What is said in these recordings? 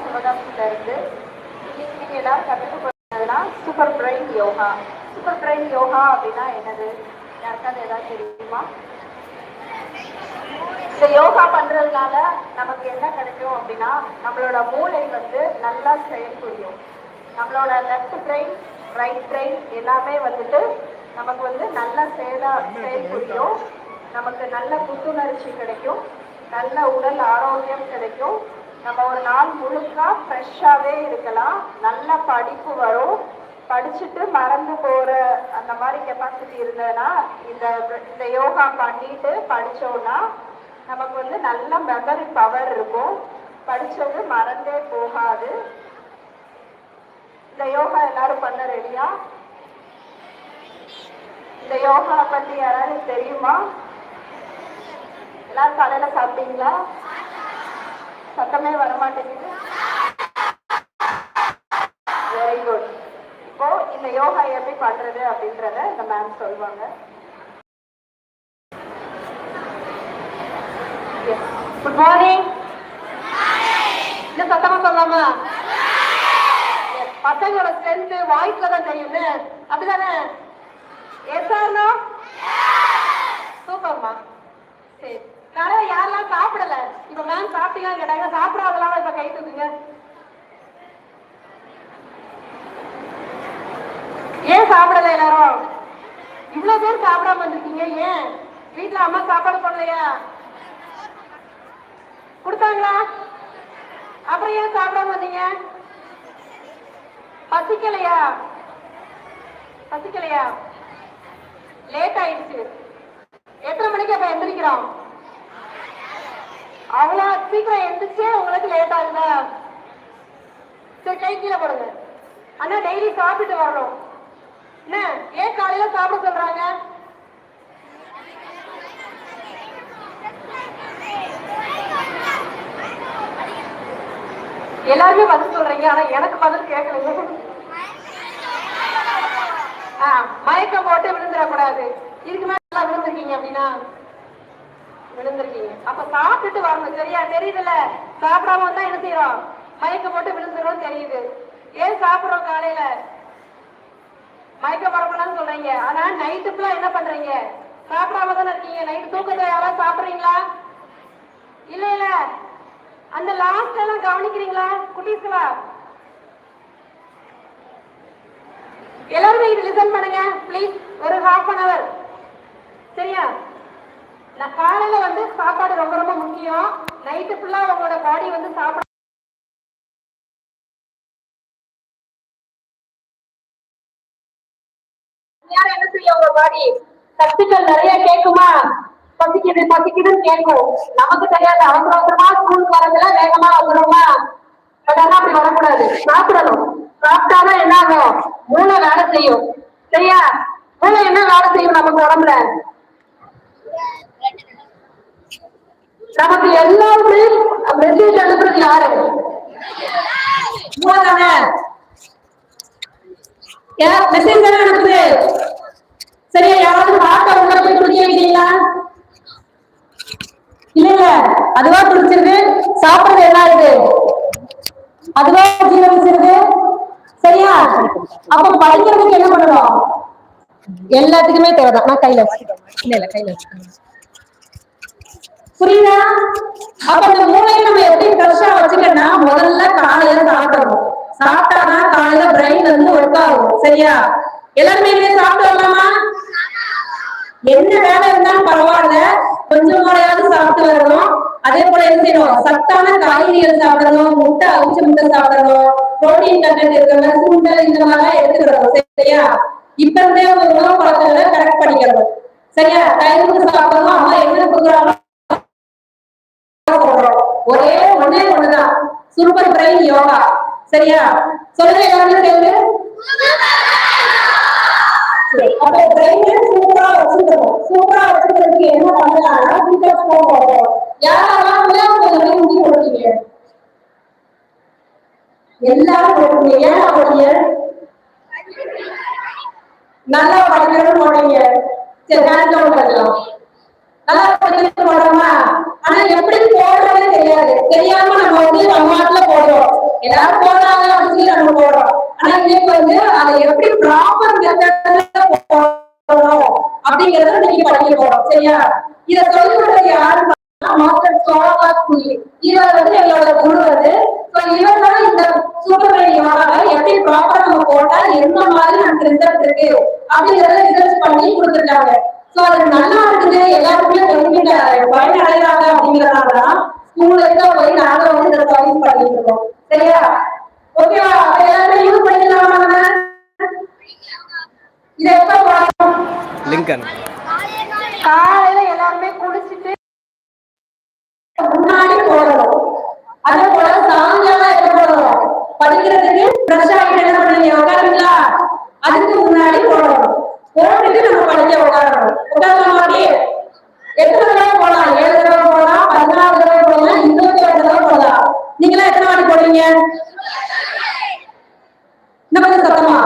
சிவகாசியில இருந்து. இன்னைக்கு நீங்க எல்லாரும் கற்றுக்க போறதுன்னா super brain yoga. Super brain yoga அப்படின்னா என்னது? யாருக்காவது ஏதாவது தெரியுமா? இந்த யோகா பண்றதுனால நமக்கு என்ன கிடைக்கும் அப்படின்னா, நம்மளோட மூளை வந்து நல்லா செயல்புரியும். நம்மளோட லெஃப்ட் பிரெயின், ரைட் பிரெயின் எல்லாமே வந்துட்டு நமக்கு வந்து நல்லா செயல்புரியும். நமக்கு நல்ல புத்துணர்ச்சி கிடைக்கும், நல்ல உடல் ஆரோக்கியம் கிடைக்கும். நம்ம ஒரு நாள் முழுக்க ஃப்ரெஷ்ஷாகவே இருக்கலாம். நல்ல படிப்பு வரும். படிச்சுட்டு மறந்து போகிற அந்த மாதிரி கெப்பாசிட்டி இருந்ததுன்னா இந்த யோகா பண்ணிட்டு படித்தோன்னா நமக்கு வந்து நல்ல மெமரி பவர் இருக்கும். படித்தது மறந்தே போகாது. இந்த யோகா எல்லாரும் பண்ண ரெடியா? இந்த யோகா பற்றி யாராவது தெரியுமா? எல்லாரும் காலையில் சாப்பிட்டீங்களா? சத்தமே வரமாட்டேங்குது. Very good. இப்போ இந்த யோகா எப்படி பண்றது அப்படின்றத இந்த மேம் சொல்லுவாங்க. Good morning. இன்னும் சத்தமா சொல்லாமா? பசங்களோட ஸ்ட்ரென்த் வாய்ஸ்ல தான் தெரியும்னு, அப்படிதானே? எஸ்ஆர்னோ? சூப்பர்மா. சரி, காலையில யாரெல்லாம் சாப்பிடல? இப்ப மேம் சாப்பிட்டீங்கன்னு கேட்டாங்க. சாப்பிடாதெல்லாம் இப்ப கை தூக்குங்க. ஏன் சாப்பிடல எல்லாரும்? இவ்வளவு பேர் சாப்பிடாம வந்திருக்கீங்க. ஏன்? வீட்டுல அம்மா சாப்பாடு பண்ணலையா? கொடுத்தாங்களா? அப்புறம் ஏன் சாப்பிடாம வந்தீங்க? பசிக்கலையா? பசிக்கலையா? லேட் ஆயிடுச்சு. எத்தனை மணிக்கு அப்ப எந்திரிக்கிறோம்? அவ்வளவு சீக்கிரம் எந்திரிச்சு உங்களுக்கு லேட் ஆகுதா? சரி, கை கீழே போடுங்க. ஆனா டெய்லி சாப்பிட்டு வரணும். என்ன ஏன் காலையில சாப்பிட சொல்றாங்க? எல்லாருமே பதில் சொல்றீங்க, ஆனா எனக்கு பதில் கேட்கல. மயக்கம் போட்டு விழுந்துடக்கூடாது. இதுக்கு மேல விழுந்திருக்கீங்க அப்படின்னா விழுந்திருக்கீங்க. அப்ப சாப்பிட்டுட்டு வரணும். சரியா? தெரியுதுல்ல? சாப்பிடாம வந்தா என்ன செய்யறோம்? மயக்கம் போட்டு விழுந்துரும். தெரியுது. ஏன் சாப்பிடுறோம் காலையில? மயக்கம் வரக்கூடாதுன்னு சொல்றீங்க. ஆனா நைட்டு ஃபுல்லா என்ன பண்றீங்க? சாப்பிடாம தானே இருக்கீங்க. நைட்டு தூக்கத்தை யாராவது சாப்பிடுறீங்களா? இல்ல இல்ல. அந்த லாஸ்ட் எல்லாம் கவனிக்கிறீங்களா குட்டீஸ்களா? எல்லாருமே இது லிசன் பண்ணுங்க பிளீஸ். ஒரு ½ hour. சரியா? நான் காலையில வந்து சாப்பாடு ரொம்ப ரொம்ப முக்கியம். நைட்டு ஃபுல்லா உங்களோட பாடி வந்து சாப்பிட என்ன செய்ய? உங்க பாடி சத்துக்கள் நிறைய கேட்குமா? பசிக்குது பசிக்குதுன்னு கேட்கும். நமக்கு தெரியாது. அவசர அவசரமா ஸ்கூலுக்கு வரதுல வேகமா வந்துடுமா? பட் ஆனா அப்படி வரக்கூடாது. சாப்பிடணும். சாப்பிட்டாதான் என்ன ஆகும்? மூளை வேலை செய்யும். சரியா? மூளை என்ன வேலை செய்யும் நமக்கு உடம்புல? நமக்கு எல்லாருமே மெசேஜ் அனுப்புறது யாரு? மூளை தானே. மெசேஜ் தானே அனுப்புது. சரியா? யாராவது வாட்டை உள்ள போய் குடிக்க வைக்கிறீங்களா? இல்ல இல்ல. அதுவா குடிச்சிருது. சாப்பிடுறது என்ன ஆகுது? அதுவா ஜீரணிச்சிருது. சரியா? அப்ப படிக்கிறதுக்கு என்ன பண்ணுவோம்? எல்லாத்துக்குமே தேவைதான். நான் கையில இல்ல இல்ல கையில புரியுதா? அப்ப இந்த மூளையை நம்ம எப்படி ஃப்ரெஷ்ஷா வச்சுக்கணும்னா, முதல்ல காலையில சாப்பிடணும். சாப்பிட்டாதான் காலையில பிரெயின் வந்து ஒர்க் ஆகும். சரியா? எல்லாருமே இனிமே சாப்பிட்டு வரலாமா? என்ன வேலை இருந்தாலும் பரவாயில்ல, கொஞ்சம் முறையாவது சாப்பிட்டு வரணும். அதே போல என்ன செய்யணும்? சத்தான காய்கறிகள் சாப்பிடணும். முட்டை, அவிச்ச முட்டை சாப்பிடணும். புரோட்டீன் கண்டென்ட் இருக்கிற சுண்டல் இந்த மாதிரிலாம் எடுத்துக்கிறோம். சரியா? இப்ப இருந்தே உங்க உணவு பழக்கங்களை கரெக்ட் பண்ணிக்கிறோம். சரியா? டைமுக்கு சாப்பிடணும். அம்மா என்ன கொடுக்குறாங்க ஒரே ஒண்ணுதான், சூப்பர் பிரெயின் யோகா. சரியா? சொல்லுங்க எல்லாருமே சேர்ந்து. அப்ப பிரெயினை சூப்பரா வச்சுக்கணும். சூப்பரா வச்சுக்கிறதுக்கு என்ன பண்ணலாம்னா டீச்சர்ஸ் போடுறோம். யாரெல்லாம் முந்தி கொடுத்தீங்க? எல்லாரும் போடுறீங்க. ஏன் போடுறீங்க? நல்லா படிக்கணும்னு போடுறீங்க. சரி, கணக்கில் பண்ணலாம். நல்லா படிக்கணும்னு போடுறோமா? ஆனா எப்படி போடுறதுன்னு தெரியாது. தெரியாம நம்ம வந்து அம்மாட்டுல போடுறோம். எல்லாரும் போடுறாங்க அப்படின்னு சொல்லி நம்ம போடுறோம். ஆனா இன்னைக்கு வந்து அதை எப்படி ப்ராப்பர் மெத்தட்ல போடணும் அப்படிங்கறத நீங்க படிக்க போறோம். சரியா? இதை சொல்லிக் கொடுத்தது யாருன்னு மாஸ்டர் சோழதாஸ் புலி. இவர் வந்து எங்களோட குரு வந்து இவர் தான் இந்த சூப்பர்மேன் யோகாவை எப்படி ப்ராப்பரா நம்ம போட்டா எந்த மாதிரி நமக்கு ரிசல்ட் இருக்கு அப்படிங்கறத ரிசர்ச் பண்ணி கொடுத்துருக்காங்க. சோ அது நல்லா இருக்குது, எல்லாருக்குமே பெனிஃபிட் பயனடைகிறாங்க அப்படிங்கறதுனாலதான் ஸ்கூல்ல இருக்க போய் நாங்க வந்து இதை சர்வீஸ் பண்ணிட்டு இருக்கோம். சரியா? ஓகேவா? எல்லாருமே யூஸ் பண்ணிக்கலாமா? நம்ம இதை எப்ப லிங்கன் காலையில எல்லாருமே குளிச்சுட்டு முன்னாடி போடணும். அதே போல சாயங்காலம் எப்ப போடணும்? படிக்கிறதுக்கு ஃப்ரெஷ் ஆகிட்டு என்ன பண்ணுவீங்க? உட்காருங்களா? அதுக்கு முன்னாடி போடணும். போட்டுட்டு நம்ம படிக்க உட்காரணும். உட்காரலாம் அப்படி எத்தனை தடவை போடலாம்? 7 தடவை போடலாம், 14 தடவை போடலாம், 22 தடவை போடலாம். நீங்களா எத்தனை வாட்டி போடுவீங்க? என்ன கொஞ்சம் சத்தமா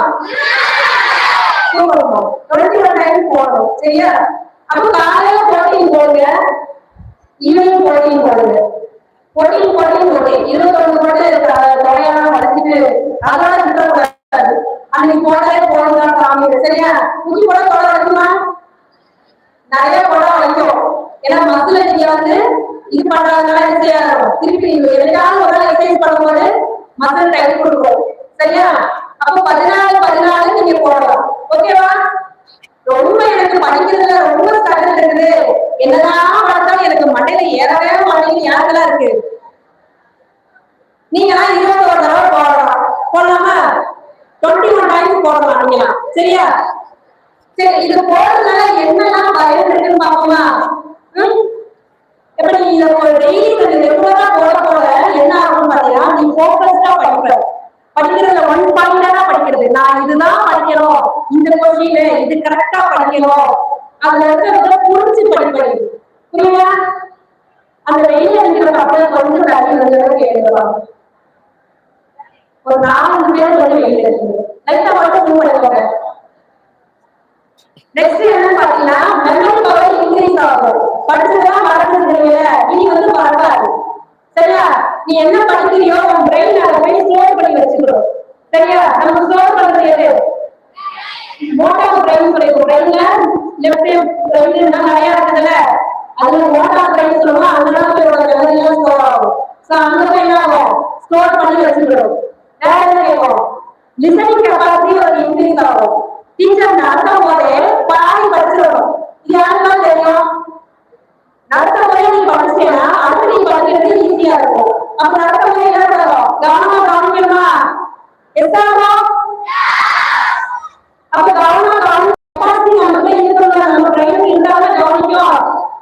21 டைம் போடணும். சரியா? அப்ப காலையில போட்டிங் போடுங்க, ஈவினிங் போட்டிங் போடுங்க. போட்டிங் 21 போட்டு தொடையெல்லாம் வளைச்சிட்டு அதோட விட்டுறக்கூடாது. அன்னைக்கு போடவே போடலாம் சாமி. சரியா? குச்சி போட தொட வைக்குமா? நிறைய போட வைக்கும். ஏன்னா மசில நீங்க வந்து இது பண்றதுனால திருப்பி எதாவது ஒரு எக்ஸசைஸ் பண்ணும்போது மசில் டைம் கொடுக்கும். சரியா? அப்போ 14 நீங்க போடலாம். ஓகேவா? ரொம்ப எனக்கு படிக்கிறதுல ரொம்ப ஸ்ட்ரகிள் இருக்குது, என்னதான் பார்த்தாலும் எனக்கு மண்டையில ஏறவே மாட்டேங்குது, யாருக்கெல்லாம் இருக்கு? நீங்களா 21 தடவை போடலாம். போடலாமா? 21 டைம்ஸ் போடலாம் நீங்களா. சரியா? சரி, இது போடுறதுனால என்னெல்லாம் பயன் இருக்குன்னு பார்ப்போமா? எப்படி இதை டெய்லி கொஞ்சம் ரெகுலரா போட என்ன ஆகும் பாத்தீங்கன்னா, நீ போக்கஸ்டா படிக்கிற படிக்கிறதுல 1 பாயிண்டா தான் படிக்கிறது. நான் இதுதான் படிக்கணும், இந்த கொஸ்டின் இது கரெக்டா படிக்கணும், அதுல இருக்கிறத புரிஞ்சு படிப்பது. புரியுதா? அந்த வெளியே இருக்கிற அப்படியே கொஞ்சம் தள்ளி எழுதலாம். ஒரு 4 பேர் வந்து வெளியே லைட்டா மட்டும் மூவ் பண்ணிக்கோங்க. நெக்ஸ்ட் என்னன்னு பாத்தீங்கன்னா, மெமரி பவர் இன்க்ரீஸ் ஆகும். படிச்சதெல்லாம் மறந்துடுவீங்க, இனி வந்து மறக்காது. சரியா? நீ என்ன படிக்கிறியோ உன் பிரெயின் அதை போய் ஸ்டோர் பண்ணி வச்சுக்கணும். சரியா? நம்ம ஸ்டோர் பண்றது எது? மோட்டார் பிரெயின் சொல்லிடுவோம். பிரெயின்ல லெஃப்ட் பிரெயின் நிறைய இருக்குதுல்ல, அதுல மோட்டார் பிரெயின் சொல்லுவோம். அதனால மெமரி எல்லாம் ஸ்டோர் ஆகும். சோ அங்க போய் என்ன ஆகும்? ஸ்டோர் பண்ணி வச்சுக்கணும். வேற என்ன கேட்கும்? லிசனிங் கெப்பாசிட்டி ஒரு இன்க்ரீஸ் ஆகும். டீச்சர் நடத்தும் போதே பாதி படிச்சிடணும். இது யாருக்கெல்லாம் தெரியும்? நடத்தும் போதே நீங்க படிச்சீங்கன்னா அடுத்து நீங்க படிக்கிறது ஈஸியா இருக்கும். அப்ப நடத்தும் போதே என்ன பண்ணணும்? கவனமா கவனிக்கணுமா? எஸ்ஆமா? அப்ப கவனமா கவனிச்சு நமக்கு இருக்கணும். நம்ம பிரெயின் இருந்தால கவனிக்கும்.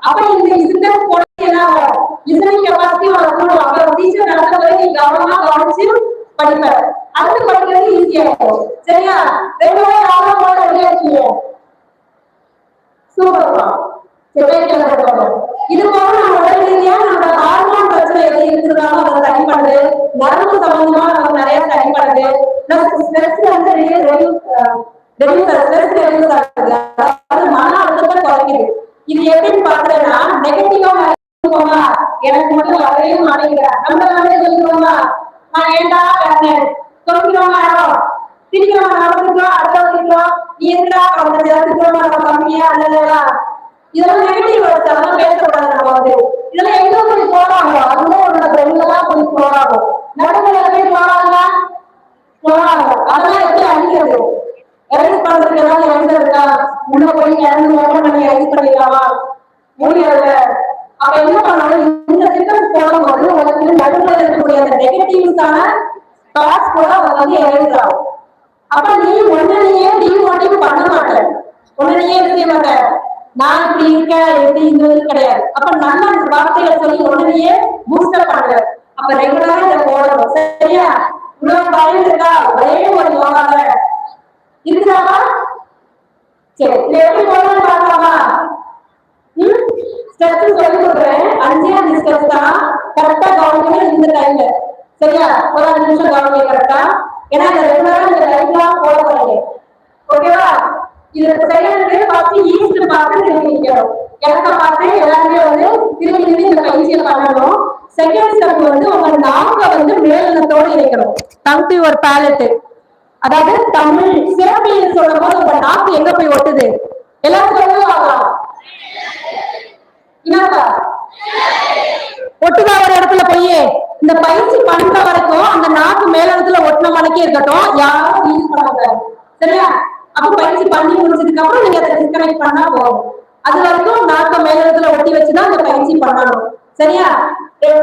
அப்ப இந்த இன்டென்ஸ் போட என்ன ஆகும்? லிசனிங் கெப்பாசிட்டி வளர்க்கணும். அப்ப டீச்சர் நடத்தும் போதே நீங்க கவனமா கவனிச்சு படிப்ப. அடுத்து படிக்கிறது ஈஸியா இருக்கும். சரியா? ரெகுலரா யாரும் போட ரெடியாச்சு. சூப்பர்ப்பா. இது போக நம்ம உடல் ரீதியா நம்ம ஹார்மோன் பிரச்சனை எது இருக்கிறதாலும் அதை சரி பண்ணுது. நரம்பு சம்பந்தமா நமக்கு நிறைய சரி பண்ணுது. ஸ்ட்ரெஸ் வந்து ரெடியூஸ் ஆகுது. அதாவது மன அழுத்தத்தை குறைக்குது. இது எப்படின்னு பாக்குறேன்னா, நெகட்டிவா எனக்கு மட்டும் வரவே மாட்டேங்கிறேன் நம்ம வந்து சொல்லுவோமா, நான் ஏண்டா பேசுறேன் சொல்லிக்கிறோம், யாரும் திரிக்கிறோம், நடந்துக்கிறோம், அடுத்தவங்களுக்கிறோம், நீ எதுடா திக்கிறோம், நம்ம கம்மியா இல்லையா? இதெல்லாம் நெகட்டிவ் வேர்ட்ஸ், அதெல்லாம் பேசக்கூடாது. நம்ம வந்து இதெல்லாம் எங்க போய் போறாங்க? அதுவும் உன்னோட ஃப்ரெண்ட்லாம் போய் போறாங்க. நடுவில் போய் போறாங்களா? போறாங்க. அதெல்லாம் எப்படி அழிக்கிறது? எரேஸ் பண்றதுனால எழுதுறதுக்கா? உள்ள போய் இறந்து ஓப்பன் பண்ணி எரேஸ் பண்ணிடலாமா? முடியாது. அப்ப என்ன பண்ணணும்? இந்த சிஸ்டம் போடும்போது உனக்கு நடுவில் இருக்கக்கூடிய அந்த நெகட்டிவ்ஸான தாட்ஸ் கூட வந்து எரேஸ் ஆகும். அப்ப நீ ஒன்னையே டிமோட்டிவ் பண்ண மாட்டேன், ஒன்னையே செய்ய மாட்டேன். நான் இப்படி இருக்கேன் எப்படி இருந்தது கிடையாது. அப்ப நல்ல வார்த்தைகளை சொல்லி உடனே பூஸ்டப் பண்ற. அப்ப ரெகுலரா இதை போடணும். சரியா? இவ்வளவு பயம் இருக்கா? ஒரே ஒரு யோகால இருக்குதாமா? சரி, இதை எப்படி போடணும்னு பார்க்கலாமா? ஸ்டெப்ஸ் சொல்லி கொடுக்குறேன். 5 ஸ்டெப்ஸ் தான். கரெக்டா கவனிக்கணும் இந்த டைம்ல. சரியா? ஒரு 5 நிமிஷம் கவனிக்க கரெக்டா. ஏன்னா இந்த ரெகுலரா இந்த லைஃப்லாம் போட போறீங்க. ஓகேவா? இதுக்கு செய்யறதுக்கு ஃபர்ஸ்ட் ஈஸ்ட் பார்த்து நிரூபிக்கணும். இடத்த பார்த்து எல்லாருமே வந்து திரும்பி இந்த பயிற்சியை பண்ணணும். செகண்ட் ஸ்டெப் வந்து உங்க நாக்க வந்து மேலெண்ணத்தோடு வைக்கணும். tongue to your palate. அதாவது தமிழ் சிறப்பியல் சொல்லும் போது உங்க நாக்கு எங்க போய் ஒட்டுது? எல்லாரும் சொல்லுவாங்க. ஒட்டுதா ஒரு இடத்துல போய் இந்த பயிற்சி பண்ற வரைக்கும் அந்த நாக்கு மேலத்துல ஒட்டின மணிக்கே இருக்கட்டும், யாரும் யூஸ் பண்ணாங்க. சரியா? அப்ப பயிற்சி பண்ணி முடிச்சதுக்கு அப்புறம் நீங்க அதை டிஸ்கனெக்ட் பண்ணா போதும். அது வரைக்கும் நாக்க மேலத்துல ஒட்டி வச்சுதான் அந்த பயிற்சி பண்ணணும். சரியா?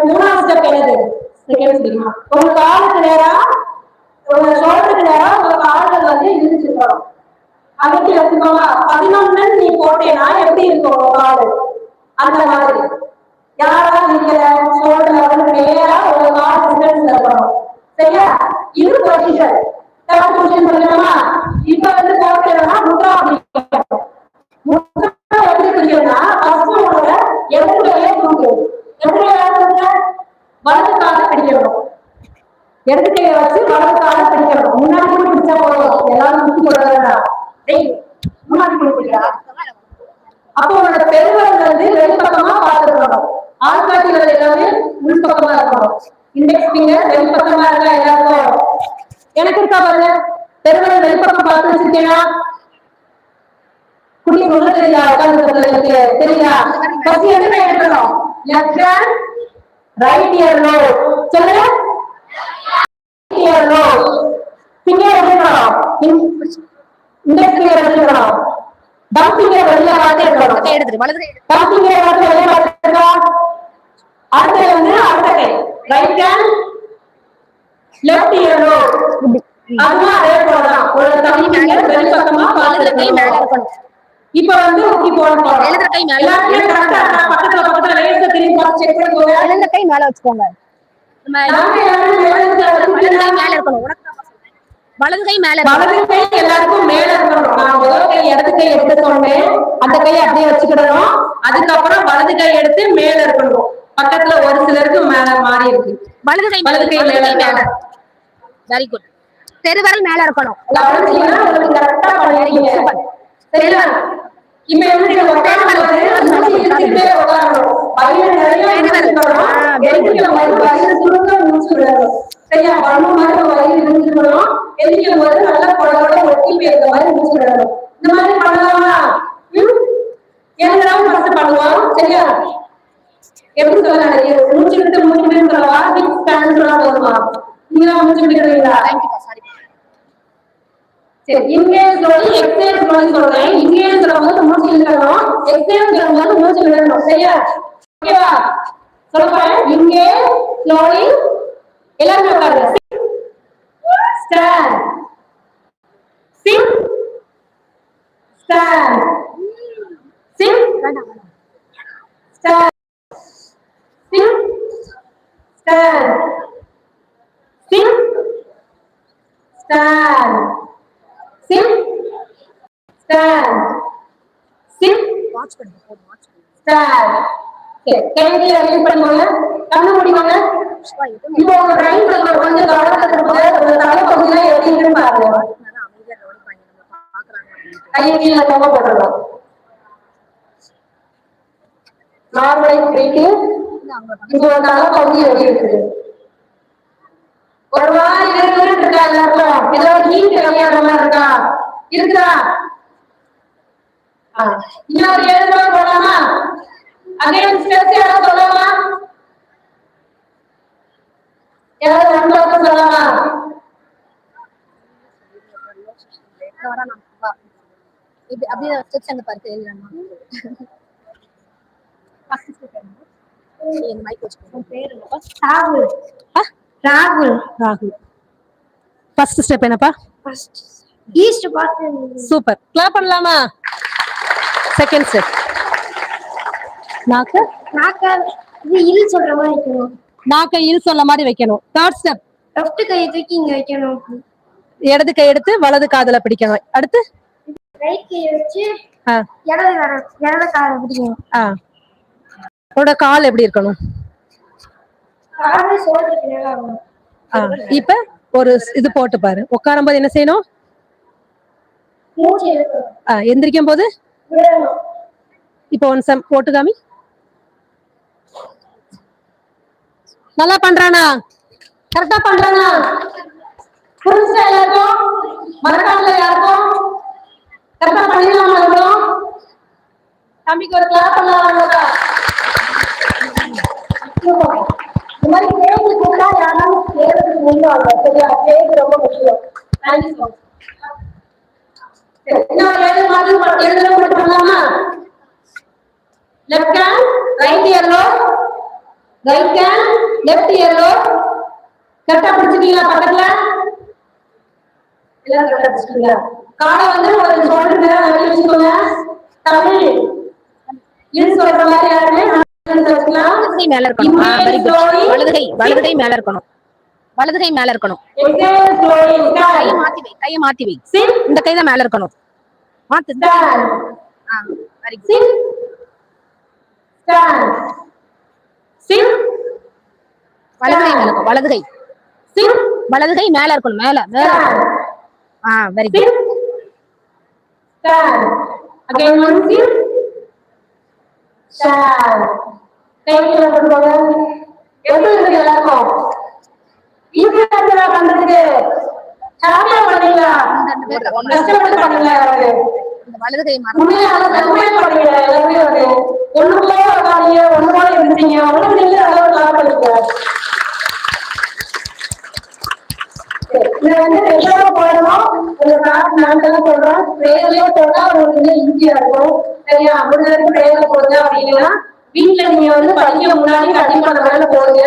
மூணாவது ஸ்டெப் என்னது? உங்க காலுக்கு நேரா, உங்க ஷோல்டருக்கு நேரா உங்க கால்கள் வந்து இழுத்துக்கணும். அதுக்கு எடுத்துக்கோங்க. 11 நீ போட்டேன்னா எப்படி இருக்கும் காலு? அந்த மாதிரி யாரா நிக்கிற ஷோல்டர்ல வந்து நேரா ஒரு கால் டிஸ்டன்ஸ்ல இருக்கணும். சரியா? இது பொசிஷன். தேர்ட் பொசிஷன் சொல்லலாமா? இப்ப வந்து போட்டேன்னா முத்ரா பிடிக்கணும். முத்ரா எப்படி பிடிக்கணும்னா ஃபர்ஸ்ட் உங்களோட இடது கையை தூக்கு. இடது கையை வலது காலை பிடிக்கணும். இடது கையை வச்சு வலது காலை பிடிக்கணும். முன்னாடி பிடிச்சா போதும். எல்லாரும் முட்டி போட வேண்டாம். முன்னாடி பிடிக்கிறா. அப்போ உங்களோட பெருவரல் வந்து வெளிப்பக்கமா பார்த்துக்கணும். ஆள்காட்டிகள் எல்லாமே உள்பக்கமா இருக்கணும். இண்டெக்ஸ் ஃபிங்கர் வெளிப்பக்கமா இருக்கா எல்லாருக்கும்? எனக்கு இருக்கா பாருங்க. பெருவரல் வெளிப்பக்கம் பார்த்து வச்சிருக்கேனா? குடி சொல்ல தெரியா? உட்கார்ந்து தெரியா? ஃபர்ஸ்ட் என்ன எடுக்கணும்? Left hand right earlobe. சொல்லுங்க. Earlobe. ஃபிங்கர் எடுக்கணும். இண்டெக்ஸ் ஃபிங்கர் எடுக்கணும். டம்பிங்கர் வெளிய பார்த்து எடுக்கணும். எடுத்துரு வலது கை டம்பிங்கர் வந்து வெளிய பார்த்து எடுக்கணும். அடுத்து வந்து அடுத்த கை right hand left earlobe. அதுவும் அதே போலதான். ஒரு டம்பிங்கர் வெளிப்பக்கமா வலது கை மேல இருக்கணும். இப்ப வந்து ஊக்கி போடணும். வலது கை மேல எல்லாருமே கரெக்ட்டா பக்கத்துல பக்கத்துல லேசா திரும்பி பார்த்து செக் பண்ணிக்கோங்க. வலது கை மேல வச்சுக்கோங்க. நாம எல்லாரும் வலது கை மேல இருக்கணும். உனக்கு தான் சொல்றேன். வலது கை மேல வலது கை எல்லாருக்கும் மேல இருக்கணும். நான் முதல் கை இடது கை எடுத்து சொன்னேன். அந்த கையை அப்படியே வச்சுக்கிடணும். அதுக்கப்புறம் வலது கை எடுத்து மேல இருக்கணும். பக்கத்துல ஒரு சிலருக்கு மேல மாறி இருக்கு. வலது கை மேல. Very good. பெருவரல் மேல இருக்கணும். கவனிச்சீங்கன்னா உங்களுக்கு கரெக்டா பண்ணிருக்கீங்க. சரியா? இப்ப எப்படி உட்காரும்போது இழுத்துட்டே உட்காரணும். வயிறு நிறைய இழுத்துக்கணும். எந்திரிக்கும் போது வயிறு சுருங்க மூச்சு விடணும். சரியா? பண்ண மாதிரி வயிறு இழுத்துக்கணும். எந்திரிக்கும் போது நல்லா குழந்தை ஒட்டி போயிருக்க மாதிரி மூச்சு விடணும். இந்த மாதிரி பண்ணலாமா? எல்லாம் ஃபர்ஸ்ட் பண்ணுவோம். சரியா? எப்படி சொல்லலாம்? மூச்சு விட்டு சொல்லவா? சிக்ஸ் ஸ்டாண்ட் சொல்ல போதுமா? நீங்க மூச்சு விட்டுக்கிறீங்களா? சரி, இன்ஹேல் ஸ்லோலி எக்ஸ்ஹேல் ஸ்லோலி சொல்றேன். இன்ஹேல் சொல்லும்போது மூச்சு இழுக்கணும். எக்ஸ்ஹேல் சொல்லும்போது மூச்சு விடணும். சரியா? ஓகேவா? சொல்றேன். இன்ஹேல் ஸ்லோலி எல்லாரும் உட்காருங்க. Stand sit stand sit stand sit stand sit stand sit stand chit watch பண்ணுங்க. போடு வாட்ச் பண்ணுங்க. ஸ்டாண்ட். சரி, கையை ரிலீஸ் பண்ணுங்க. கண்ணு மூடிக்கோங்க. இப்போ உங்க பிரைன் கொஞ்சம் கவனத்தை கொடுங்க. உங்க தலைப்பகுதியில எப்படி இருக்குன்னு பாருங்க. அமைதியா கவனிப்பாங்க. நம்ம பாக்குறாங்க. கையை கீழே தொங்க போட்டுருவோம். நார்மலைஸ் பண்ணிட்டு இப்போ தலைப்பகுதி எப்படி இருக்குது? ஒரு மாதிரி இருக்கா? எல்லாருக்கும் ஏதோ ஹீட் கம்மியாகிற மாதிரி இருக்கா? இருக்குதா? இன்னொரு 7 நாள் போடலாமா? அகைன் ஸ்ட்ரெஸ் யாராவது சொல்லலாமா? யாராவது 2 நாள் சொல்லலாமா? இது அப்படியே ஸ்டெப்ஸ் அங்க பார்த்து எழுதுறேம்மா. ஃபர்ஸ்ட் ஸ்டெப் என்ன? இந்த மைக் வச்சுக்கோங்க. பேர் என்னப்பா? ராகுல். ராகுல். ஃபர்ஸ்ட் ஸ்டெப் என்னப்பா? ஃபர்ஸ்ட் ஈஸ்ட் பார்த்து. சூப்பர். கிளாப் பண்ணலாமா? செகண்ட் ஸ்டெப் நாக்க இது இல் சொல்ற மாதிரி வைக்கணும். நாக்க இல் சொல்ல மாதிரி வைக்கணும். தேர்ட் ஸ்டெப் லெஃப்ட் கையை தூக்கி இங்க வைக்கணும். இடது கை எடுத்து வலது காதுல பிடிக்கணும். அடுத்து ரைட் கையை வச்சு இடது காலை பிடிக்கணும். உன்னோட கால் எப்படி இருக்கணும்? காலை ஷோல்டருக்கு நேரா இருக்கணும். இப்ப ஒரு இது போட்டு பாரு. உட்காரும் போது என்ன செய்யணும்? மூச்சு இழுக்கணும். எந்திரிக்கும் போது விடணும். இப்போ ஒன் போட்டு காமி. நல்லா பண்றானா? கரெக்டா பண்றானா? மறக்காமல யாருக்கும் கரெக்டா பண்ணிடலாமா இருக்கணும்? தம்பிக்கு ஒரு கிளாஸ் பண்ணலாம்ல. இந்த மாதிரி கேள்வி கூட்டா யாராலும் கேட்கறதுக்கு முன்னாங்க. சரியா? கேள்வி ரொம்ப முக்கியம். Thank you so much. சரி, இன்னும் எழுத மட்டும் பண்ணலாமா? Left hand right earlobe, right hand left earlobe. கரெக்டா பிடிச்சிட்டீங்களா? பக்கத்துல எல்லாம் கரெக்டா பிடிச்சிட்டீங்களா? காலை வந்து ஒரு சொல்லுங்க வச்சுக்கோங்க. தமிழ் இது சொல்ற மாதிரி யாருமே வச்சுக்கலாம். வலதுகை மேல இருக்கணும். Very good. வலதுகை மேல இருக்கணும். வலதுகை மேல இருக்கணும். கையை மாத்தி வை, கையை மாத்தி வை. இந்த கை தான் மேல இருக்கணும். மாத்து. Very good. வலதுகை மேல இருக்கும். வலதுகை வலதுகை மேல இருக்கணும். மேல மேல. Very good. Again, one sit. Stand. Thank you, everyone. எப்படி இருக்கு எல்லாருக்கும்? ஈஸியா இருக்கா பண்றதுக்கு? ஹாப்பியா பண்ணீங்களா? கஷ்டப்பட்டு பண்ணீங்களா? வலதுகை உண்மையா பண்ணீங்க எல்லாருமே. வந்து ஒண்ணு போல உட்காந்தீங்க, ஒண்ணு போல இருந்துட்டீங்க. ஒண்ணு நீங்க அளவு கிளாஸ் பண்ணிக்க. இதை வந்து ரெகுலரா போடணும். உங்க கிளாஸ் நாட்கள் சொல்றோம். பிரேயர்லயே போட்டா உங்களுக்கு ஈஸியா இருக்கும். சரியா? முடிஞ்ச வரைக்கும் பிரேயர்ல போடுங்க. அப்படின்னா வீட்டுல நீங்க வந்து படிக்க முன்னாடி கண்டிப்பா அந்த வேலை போடுங்க.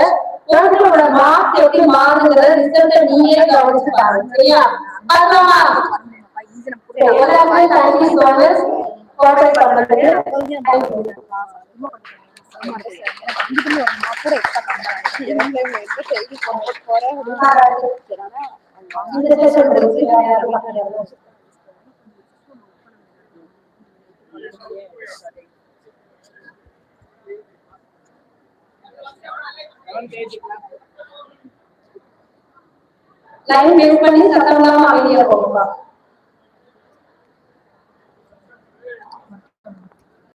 உங்களோட மார்க் எப்படி மாறுங்கிற ரிசல்ட்டை நீங்களே கவனிச்சு பாருங்க. சரியா? பார்க்கலாமா? எல்லாருமே தேங்க்யூ ஸோ மச். கோஆபரேட் பண்றதுக்கு. லைன் பேஸ் பண்ணி சத்தம் இல்லாம அமைதியா போகும்பா.